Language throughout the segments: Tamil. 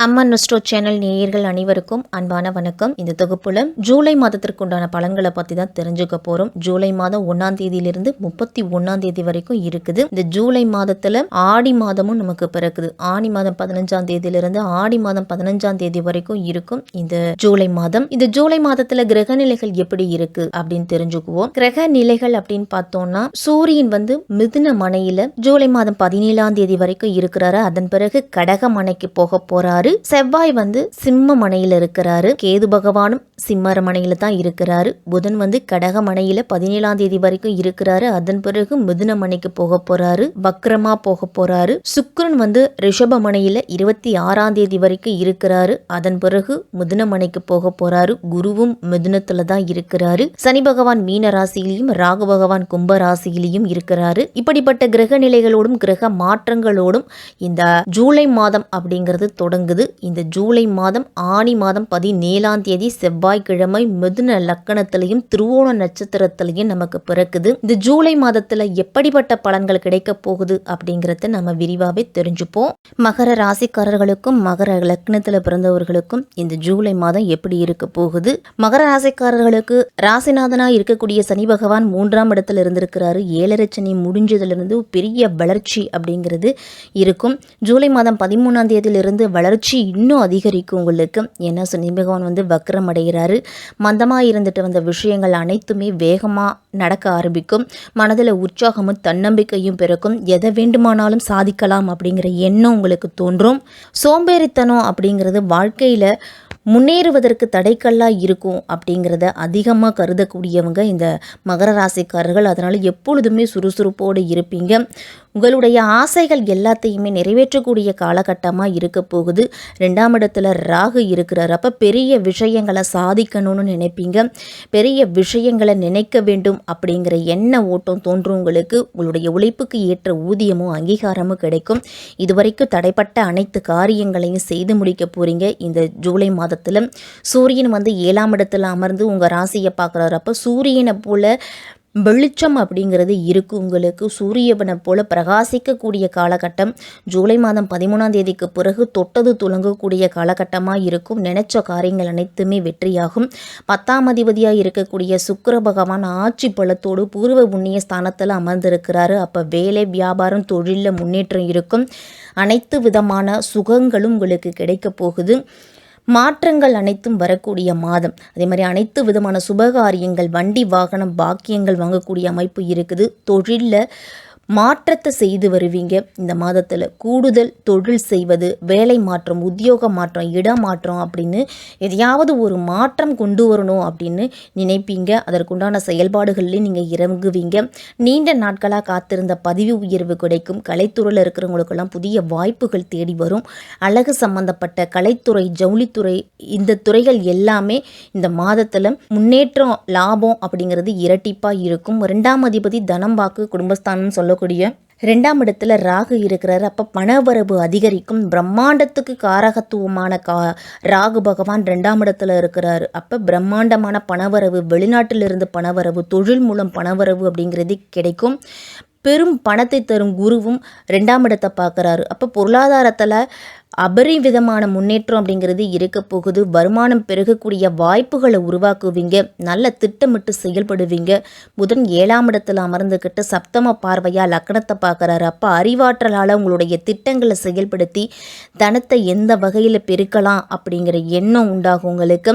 அம்மா நொஸ்டோ சேனல் நேயர்கள் அனைவருக்கும் அன்பான வணக்கம். இந்த தொகுப்புல ஜூலை மாதத்திற்குண்டான பலன்களை பற்றி தான் தெரிஞ்சுக்க போகிறோம். ஜூலை மாதம் 1ஆம் தேதியிலிருந்து 31ஆம் தேதி வரைக்கும் இருக்குது. இந்த ஜூலை மாதத்தில் ஆடி மாதமும் நமக்கு பிறக்குது. ஆடி மாதம் 15ஆம் தேதியிலிருந்து ஆடி மாதம் 15ஆம் தேதி வரைக்கும் இருக்கும் இந்த ஜூலை மாதம். இந்த ஜூலை மாதத்தில் கிரக நிலைகள் எப்படி இருக்கு அப்படின்னு தெரிஞ்சுக்குவோம். கிரக நிலைகள் அப்படின்னு பார்த்தோம்னா சூரியன் மிதுன மனையில ஜூலை மாதம் 17ஆம் தேதி வரைக்கும் இருக்கிறாரு. அதன் பிறகு கடக மனைக்கு போக போறாரு. செவ்வாய் சிம்ம மனையில இருக்கிறாரு. கேது பகவானும் சிம்மர மனையில தான் இருக்கிறாரு. புதன் கடக மனையில 17ஆம் தேதி வரைக்கும் இருக்கிறாரு. அதன் பிறகு மிதுன மனைக்கு போக போறாரு. வக்ரமா போக போறாரு. சுக்கிரன் ரிஷப மனையில 26ஆம் தேதி வரைக்கும் இருக்கிறாரு. அதன் பிறகு மிதுன மனைக்கு போக போறாரு. குருவும் மிதுனத்துல தான் இருக்கிறாரு. சனி பகவான் மீன ராசியிலையும் ராகு பகவான் கும்ப ராசியிலையும் இருக்கிறாரு. இப்படிப்பட்ட கிரக நிலைகளோடும் கிரக மாற்றங்களோடும் இந்த ஜூலை மாதம் அப்படிங்கிறது தொடங்குது. இந்த ஜூலை மாதம் ஆனி மாதம் 17ஆம் தேதி செவ்வாய்க்கிழமை மிதுன லக்கணத்திலையும் திருவோண நட்சத்திரத்திலையும் நமக்கு பிறக்குது. இந்த ஜூலை மாதத்துல எப்படிப்பட்ட பலன்கள் கிடைக்க போகுது அப்படிங்கறத நம்ம விரிவாவே தெரிஞ்சுப்போம். மகர ராசிக்காரர்களுக்கும் மகர லக்னத்துல பிறந்தவர்களுக்கும் இந்த ஜூலை மாதம் எப்படி இருக்க போகுது? மகர ராசிக்காரர்களுக்கு ராசிநாதனா இருக்கக்கூடிய சனி பகவான் 3ஆம் இடத்துல இருந்திருக்கிறாரு. 7.5 சனி முடிஞ்சதுல இருந்து பெரிய வளர்ச்சி அப்படிங்கிறது இருக்கும். ஜூலை மாதம் 13ஆம் தேதியிலிருந்து வளர்ச்சி இன்னும் அதிகரிக்கும் உங்களுக்கு. ஏன்னா சனி பகவான் வக்ரம் அடைகிறாரு. மந்தமாக இருந்துட்டு வந்த விஷயங்கள் அனைத்துமே வேகமாக நடக்க ஆரம்பிக்கும். மனதில் உற்சாகமும் தன்னம்பிக்கையும் பிறக்கும். எதை வேண்டுமானாலும் சாதிக்கலாம் அப்படிங்கிற எண்ணம் உங்களுக்கு தோன்றும். சோம்பேறித்தனம் அப்படிங்கிறது வாழ்க்கையில் முன்னேறுவதற்கு தடைக்கல்லாக இருக்கும் அப்படிங்கிறத அதிகமாக கருதக்கூடியவங்க இந்த மகர ராசிக்காரர்கள். அதனால் எப்பொழுதுமே சுறுசுறுப்போடு இருப்பீங்க. உங்களுடைய ஆசைகள் எல்லாத்தையுமே நிறைவேற்றக்கூடிய காலகட்டமாக இருக்க போகுது. 2ஆம் இடத்துல ராகு இருக்கிறார். அப்போ பெரிய விஷயங்களை சாதிக்கணும்னு நினைப்பீங்க. பெரிய விஷயங்களை நினைக்க வேண்டும் அப்படிங்கிற எண்ண ஓட்டம் தோன்றும் உங்களுக்கு. உங்களுடைய உழைப்புக்கு ஏற்ற ஊதியமும் அங்கீகாரமும் கிடைக்கும். இதுவரைக்கும் தடைப்பட்ட அனைத்து காரியங்களையும் செய்து முடிக்க போறீங்க. இந்த ஜூலை மாதத்தில் சூரியன் 7ஆம் இடத்துல அமர்ந்து உங்கள் ராசியை பார்க்குறாரு. அப்போ சூரியனை போல வெளிச்சம் அப்படிங்கிறது இருக்கு உங்களுக்கு. சூரியவனை போல பிரகாசிக்கக்கூடிய காலகட்டம் ஜூலை மாதம் 13ஆம் தேதிக்கு பிறகு தொட்டது துலங்கக்கூடிய காலகட்டமாக இருக்கும். நினைச்ச காரியங்கள் அனைத்துமே வெற்றியாகும். 10ஆம் அதிபதியாக இருக்கக்கூடிய சுக்கிர பகவான் ஆட்சி பலத்தோடு பூர்வ புண்ணிய ஸ்தானத்தில் அமர்ந்திருக்கிறாரு. அப்போ வேலை வியாபாரம் தொழிலில் முன்னேற்றம் இருக்கும். அனைத்து விதமான சுகங்களும் உங்களுக்கு கிடைக்க போகுது. மாற்றங்கள் அனைத்தும் வரக்கூடிய மாதம். அதே மாதிரி அனைத்து விதமான சுபகாரியங்கள் வண்டி வாகனம் பாக்கியங்கள் வாங்கக்கூடிய அமைப்பு இருக்குது. தொழிலில் மாற்றத்தை செய்து வருவீங்க. இந்த மாதத்தில் கூடுதல் தொழில் செய்வது, வேலை மாற்றம், உத்தியோக மாற்றம், இடமாற்றம் அப்படின்னு எதையாவது ஒரு மாற்றம் கொண்டு வரணும் அப்படின்னு நினைப்பீங்க. அதற்குண்டான செயல்பாடுகள்லேயும் நீங்கள் இறங்குவீங்க. நீண்ட நாட்களாக காத்திருந்த பதவி உயர்வு கிடைக்கும். கலைத்துறையில் இருக்கிறவங்களுக்கெல்லாம் புதிய வாய்ப்புகள் தேடி வரும். அழகு சம்பந்தப்பட்ட கலைத்துறை, ஜவுளித்துறை, இந்த துறைகள் எல்லாமே இந்த மாதத்தில் முன்னேற்றம் லாபம் அப்படிங்கிறது இரட்டிப்பாக இருக்கும். 2ஆம் அதிபதி தனம் வாக்கு குடும்பஸ்தானம் சொல்லக்கூடிய 2ஆம் இடத்துல ராகு இருக்கிறாரு. அப்போ பணவரவு அதிகரிக்கும். பிரம்மாண்டத்துக்கு காரகத்துவமான ராகு பகவான் 2ஆம் இடத்துல இருக்கிறாரு. அப்போ பிரம்மாண்டமான பணவரவு, வெளிநாட்டிலிருந்து பணவரவு, தொழில் மூலம் பணவரவு அப்படிங்கிறது கிடைக்கும். பெரும் பணத்தை தரும் குருவும் 2ஆம் இடத்தை பார்க்குறாரு. அப்போ பொருளாதாரத்தில் அபரிவிதமான முன்னேற்றம் அப்படிங்கிறது இருக்க போகுது. வருமானம் பெருகக்கூடிய வாய்ப்புகளை உருவாக்குவீங்க. நல்ல திட்டமிட்டு செயல்படுவீங்க. புதன் 7ஆம் இடத்துல அமர்ந்துக்கிட்டு சப்தம பார்வையா லக்னத்தை பார்க்குறாரு. அப்போ அறிவாற்றலால் உங்களுடைய திட்டங்களை செயல்படுத்தி தனத்தை எந்த வகையில் பெருக்கலாம் அப்படிங்கிற எண்ணம் உண்டாகும் உங்களுக்கு.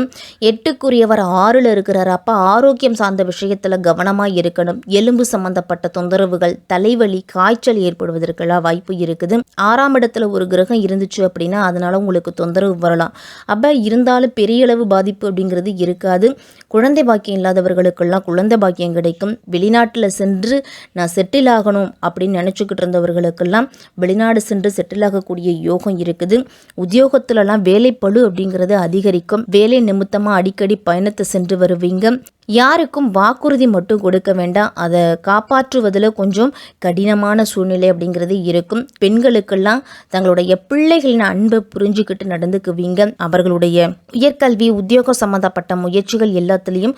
8க்குரியவர் 6ல் இருக்கிறாரு. அப்போ ஆரோக்கியம் சார்ந்த விஷயத்தில் கவனமாக இருக்கணும். எலும்பு சம்பந்தப்பட்ட தொந்தரவுகள், தலைவலி, காய்ச்சல் ஏற்படுவதற்கெல்லாம் வாய்ப்பு இருக்குது. 6ஆம் இடத்துல ஒரு கிரகம் இருந்துச்சு அப்படின்னா அதனால உங்களுக்கு தொந்தரவு வரலாம். அப்போ இருந்தாலும் பெரிய அளவு பாதிப்பு அப்படிங்கிறது இருக்காது. குழந்தை பாக்கியம் இல்லாதவர்களுக்கெல்லாம் குழந்தை பாக்கியம் கிடைக்கும். வெளிநாட்டில் சென்று நான் செட்டில் ஆகணும் அப்படின்னு நினச்சிக்கிட்டு இருந்தவர்களுக்கெல்லாம் வெளிநாடு சென்று செட்டில் ஆகக்கூடிய யோகம் இருக்குது. உத்தியோகத்துலலாம் வேலைப்பளு அப்படிங்கிறது அதிகரிக்கும். வேலை நிமித்தமாக அடிக்கடி பயணத்தை சென்று வருவீங்க. யாருக்கும் வாக்குறுதி மட்டும் கொடுக்க வேண்டாம். அதை காப்பாற்றுவதில் கொஞ்சம் கடினமான சூழ்நிலை அப்படிங்கிறது இருக்கும். பெண்களுக்கெல்லாம் தங்களுடைய பிள்ளைகளின் அன்பை புரிஞ்சுக்கிட்டு நடந்துக்குவீங்க. அவர்களுடைய உயர்கல்வி, உத்தியோகம் சம்பந்தப்பட்ட முயற்சிகள் எல்லாத்துலேயும்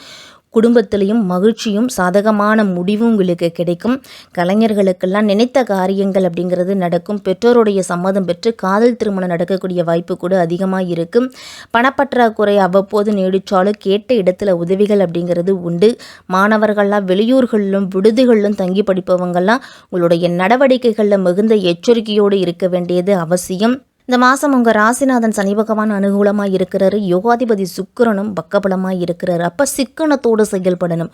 குடும்பத்திலையும் மகிழ்ச்சியும் சாதகமான முடிவும் உங்களுக்கு கிடைக்கும். கலைஞர்களுக்கெல்லாம் நினைத்த காரியங்கள் அப்படிங்கிறது நடக்கும். பெற்றோருடைய சம்மதம் பெற்று காதல் திருமணம் நடக்கக்கூடிய வாய்ப்பு கூட அதிகமாக இருக்கும். பணப்பற்றாக்குறை அவ்வப்போது நீடிச்சாலும் கேட்ட இடத்துல உதவிகள் அப்படிங்கிறது உண்டு. மாணவர்கள்லாம் வெளியூர்களிலும் விடுதிகளிலும் தங்கி படிப்பவங்கள்லாம் உங்களுடைய நடவடிக்கைகளில் மிகுந்த எச்சரிக்கையோடு இருக்க வேண்டியது அவசியம். இந்த மாதம் உங்கள் ராசிநாதன் சனி பகவான் அனுகூலமாக இருக்கிறாரு. யோகாதிபதி சுக்கிரனும் பக்கபலமாக இருக்கிறாரு. அப்போ சிக்கனத்தோடு செயல்படணும்.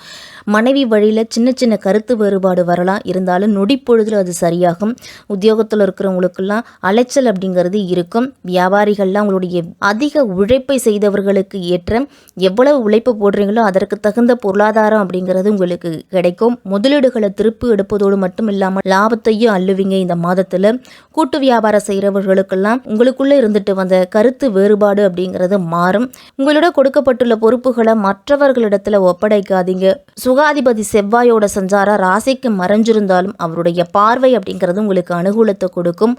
மனைவி வழியில் சின்ன சின்ன கருத்து வேறுபாடு வரலாம், இருந்தாலும் நொடிப்பொழுதில் அது சரியாகும். உத்தியோகத்தில் இருக்கிறவங்களுக்கெல்லாம் அலைச்சல் அப்படிங்கிறது இருக்கும். வியாபாரிகள்லாம் உங்களுடைய அதிக உழைப்பை செய்தவர்களுக்கு ஏற்ற எவ்வளவு உழைப்பு போடுறீங்களோ அதற்கு தகுந்த பொருளாதாரம் அப்படிங்கிறது உங்களுக்கு கிடைக்கும். முதலீடுகளை திருப்பி எடுப்பதோடு மட்டும் இல்லாமல் லாபத்தையும் அள்ளுவீங்க. இந்த மாதத்தில் கூட்டு வியாபாரம் செய்கிறவர்களுக்கெல்லாம் உங்களுக்குள்ளே இருந்துட்டு வந்த கருத்து வேறுபாடு அப்படிங்கிறது மாறும். உங்களோட கொடுக்கப்பட்டுள்ள பொறுப்புகளை மற்றவர்களிடத்துல ஒப்படைக்காதீங்க. சுகாதிபதி செவ்வாயோட சஞ்சாரம் ராசிக்கு மறைஞ்சிருந்தாலும் அவருடைய பார்வை அப்படிங்கிறது உங்களுக்கு அனுகூலத்தை கொடுக்கும்.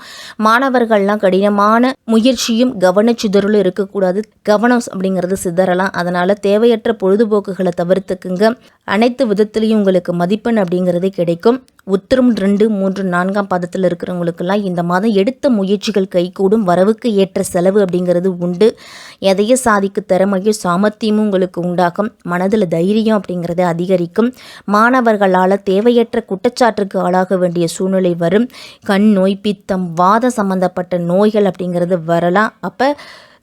மாணவர்கள்லாம் கடினமான முயற்சியும் கவனச்சிதறலும் இருக்கக்கூடாது. கவனம் அப்படிங்கிறது சிதறலாம். அதனால தேவையற்ற பொழுதுபோக்குகளை தவிர்த்துக்குங்க. அனைத்து விதத்திலையும் உங்களுக்கு மதிப்பெண் அப்படிங்கிறது கிடைக்கும். உத்திரம் 2, 3, 4ஆம் பாதத்தில் இருக்கிறவங்களுக்கெல்லாம் இந்த மாதம் எடுத்த முயற்சிகள் கைகூடும். வரவுக்கு ஏற்ற செலவு அப்படிங்கிறது உண்டு. எதையும் சாதிக்க திறமையும் சாமர்த்தியமும் உங்களுக்கு உண்டாகும். மனதில் தைரியம் அப்படிங்கிறது அதிகரிக்கும். மாணவர்களால் தேவையற்ற குற்றச்சாட்டுக்கு ஆளாக வேண்டிய சூழ்நிலை வரும். கண் நோய், பித்தம், வாதம் சம்பந்தப்பட்ட நோய்கள் அப்படிங்கிறது வரலாம். அப்போ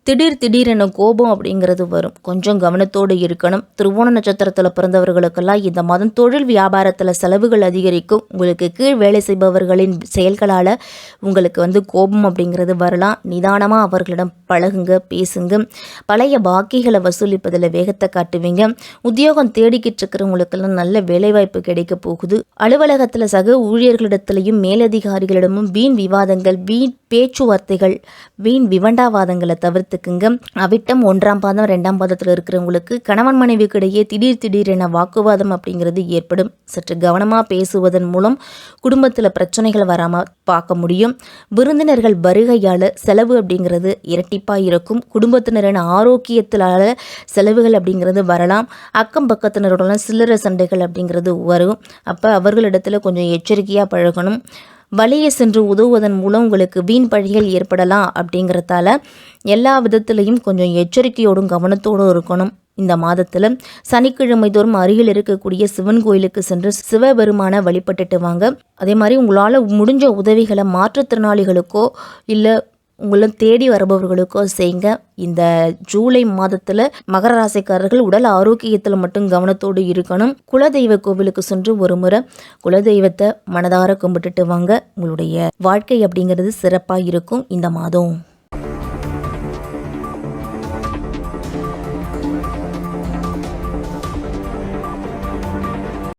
திடீரென கோபம் அப்படிங்கிறது வரும். கொஞ்சம் கவனத்தோடு இருக்கணும். திருவோண நட்சத்திரத்தில் பிறந்தவர்களுக்கெல்லாம் இந்த மாதம் தொழில் வியாபாரத்தில் செலவுகள் அதிகரிக்கும். உங்களுக்கு கீழ் வேலை செய்பவர்களின் செயல்களால் உங்களுக்கு கோபம் அப்படிங்கிறது வரலாம். நிதானமாக அவர்களிடம் பழகுங்க, பேசுங்க. பழைய பாக்கிகளை வசூலிப்பதில் வேகத்தை காட்டுவீங்க. உத்தியோகம் தேடிக்கிட்டு இருக்கிறவங்களுக்கெல்லாம் நல்ல வேலைவாய்ப்பு கிடைக்க போகுது. அலுவலகத்தில் சக ஊழியர்களிடத்திலையும் மேலதிகாரிகளிடமும் வீண் விவாதங்கள், வீண் பேச்சுவார்த்தைகள், வீண் விவண்டாவாதங்களை தவிர்த்துக்குங்க. அவிட்டம் 1ஆம் பாதம் 2ஆம் பாதத்தில் இருக்கிறவங்களுக்கு கணவன் மனைவிக்கு இடையே திடீரென வாக்குவாதம் அப்படிங்கிறது ஏற்படும். சற்று கவனமாக பேசுவதன் மூலம் குடும்பத்தில் பிரச்சனைகள் வராமல் பார்க்க முடியும். விருந்தினர்கள் வருகையால் செலவு அப்படிங்கிறது இரட்டிப்பாக இருக்கும். குடும்பத்தினரின் ஆரோக்கியத்தினால செலவுகள் அப்படிங்கிறது வரலாம். அக்கம் பக்கத்தினருடன் சில்லறை சண்டைகள் அப்படிங்கிறது வரும். அப்போ அவர்களிடத்தில் கொஞ்சம் எச்சரிக்கையாக பழகணும். வழியை சென்று உதவுவதன் மூலம் உங்களுக்கு வீண் பழிகள் ஏற்படலாம். அப்படிங்கிறதால எல்லா விதத்திலையும் கொஞ்சம் எச்சரிக்கையோடும் கவனத்தோடும் இருக்கணும். இந்த மாதத்தில் சனிக்கிழமை தோறும் அருகில் இருக்கக்கூடிய சிவன் கோயிலுக்கு சென்று சிவபெருமானை வழிபட்டுட்டு வாங்க. அதே மாதிரி உங்களால் முடிஞ்ச உதவிகளை மாற்றுத்திறனாளிகளுக்கோ இல்லை உங்களை தேடி வருபவர்களுக்கோ செய்யுங்க. இந்த ஜூலை மாதத்தில் மகர ராசிக்காரர்கள் உடல் ஆரோக்கியத்தில் மட்டும் கவனத்தோடு இருக்கணும். குலதெய்வ கோவிலுக்கு சென்று ஒரு முறை குலதெய்வத்தை மனதார கும்பிட்டுட்டு வாங்க. உங்களுடைய வாழ்க்கை அப்படிங்கிறது சிறப்பாக இருக்கும் இந்த மாதம்.